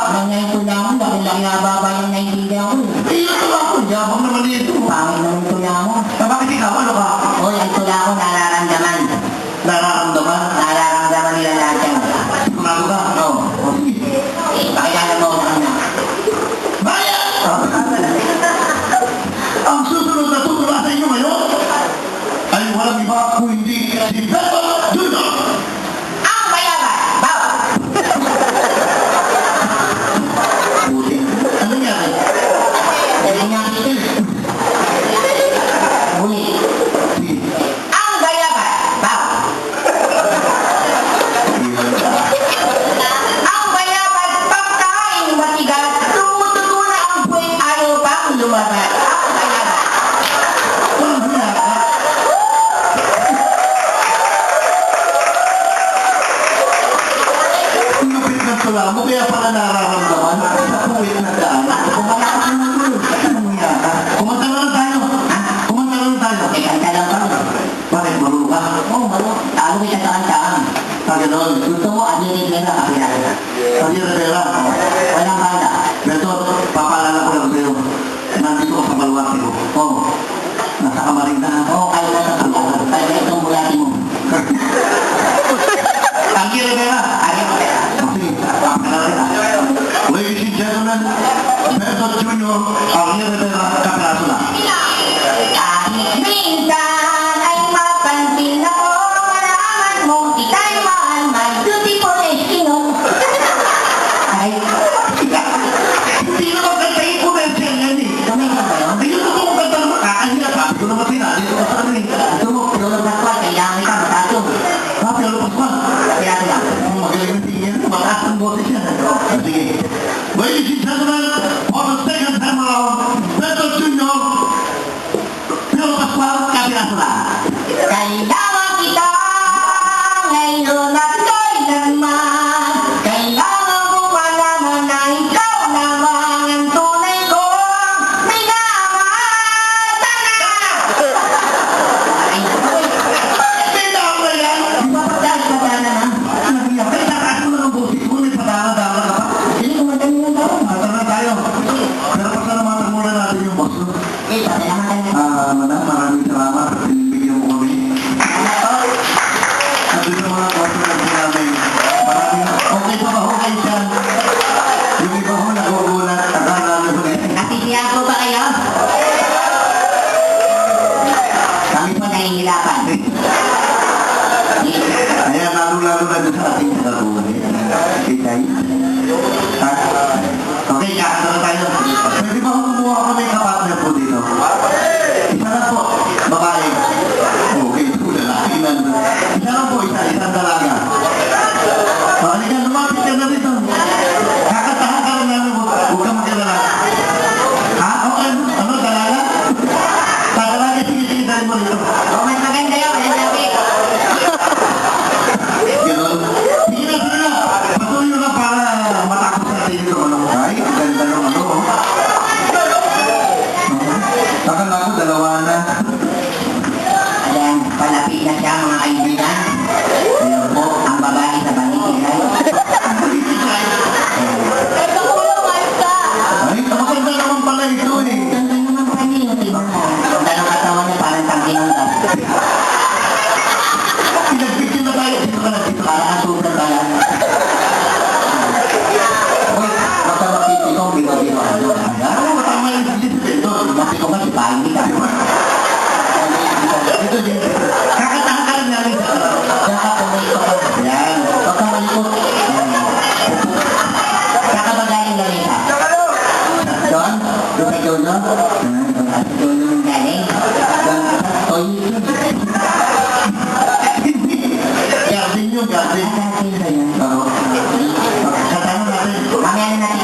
Nangyay ko lang, laki-laki nababa yung naiintindihan ko. Eh, ito ba ako? Yabang naman ito. Pangit naman tula mo. Bakit ikaw? Ano ka? Hoy, ang tula ko nararamdaman. Nararamdaman? Nararamdaman nila lahat yan. Sigurado ka? Oo. Pakilala mo ako sa kanya. Bayan! Ang susunod na tutula sa inyo ngayon ay walang iba kung hindi si Beto Junior! Ang mayaman! Bawa! Buti. Ano nangyari? Dali niya ang titil. Ulit. Si... Ang mayaman! Bawa! Ang mayaman! Pagkain matigas, tumututo na ang buwit ayaw pang lumabas. Ang mayaman! Walang hiya ka? Ang lupit ng tula mo, kaya pala nararamdaman sa puwit na daan. Kumalakas naman mo. Anong hiya ka? Kumanta na lang tayo. Ha? Kumanta na lang tayo. Eh, kanta lang kami. Bakit? Marunong ka? Oo, malo. Talo kita sa kantaan. Ah, ganon. Gusto mo, adirin nila kapilala. Sabi Rivera, Walang banda. Beto, papaalala ko lang sa'yo. Nandito ka sa baluarte ko. Oo. Nasa kamarin na. Oo, kayo na sa tulong. Kaya na itong bulati mo. Tangki Rivera. Ayaw ko kaya. Sige, papaalala rin ah. Ladies and gentlemen, Beto Junior, Javier Rivera, kapraso na. Kahit minsan ay mapansin ako, malaman mong kita'y mahal, my beautiful Eskimo. Ay, Hindi naman kanta yung commercial yan eh. tumingin ba yun? Ayun ako kung kanta naman kakahiya. Sabi ko naman sinali ko sa rin. Gusto mo, Lolo Pascual, kailangan kita matato. Ha, pero Pascual, Kaya ko lang. magaling na tingin. Mataas ang boses yan. Sige. Ladies and gentlemen, for the second time around, Beto Junior, Pero Pascual, kapiraso na. Kailangan kita ngayon at kailanman. Kailangan ko malaman na ikaw lamang ang tunay kong minamahal. Tana! Ay, May daan na yan. di ba pagdahil ka sana na? Nahiya. Kaya tataas mo lang ang boses mo. May padala-dala ka pa. Hindi ko madami yung tao. Tara na tayo. Pero pasalamatan muna natin yung boss. No? Eh, pasalamatan na. Madam, maraming salamat at binibigyan mo kami. Nandun sa mga customer namin. Maraming okay pa ba ho kayo dyan? Yung iba ho nagugulat. Akala nyo ba eh? Nasisiyahan po ba kayo? Kami po nahihirapan. Kaya lalo-lalo na doon sa ating kagabuhay. Itay. Okay, kakanta na tayo. Pwede ba kumuha kami kapatner po dito? Isa lang po. Babae. Okay, ito lalaki nandun. Isa lang po, isang dalaga. Halika, lumapit ka na dito. Kakantahan ka lang namin. Huwag kang mag-alala. Ha? Okay, ano, dalaga? Dalaga, sige, dali mo dito. Oh, mas maganda yun. Mas laki. Ganon. Sige na. Patuloy nyo na para matapos natin ito. Ay, ganda ng ano. Akala ko dalawa na. Ayan, palapit na siya mga kaibigan. Ayan po, ang babae sa balikihay. Ay, maganda naman pala ito eh. Ganda naman pa niya yung tingnan mo. Ganda ng katawan niya parang tangkin ng gas. Pinagbigyan na tayo. Dito ka na, dito ka. Parang asukal ka lang. Uy, baka makiti ko, biro-biro ano. Ano, matama yung dito dito. Bakit ko ba si Pahi ka? Dito, dito. Kakantahan ka lang namin. Saka pumayto ka. Yan. Huwag kang malikot. Saka ba galing galing ka? Doon? Doon kay Dono? At Dono yung galing? Doon? Oy, Garden yun, garden. Galing ba yan? Oo. Katanong natin. Mamaya na natin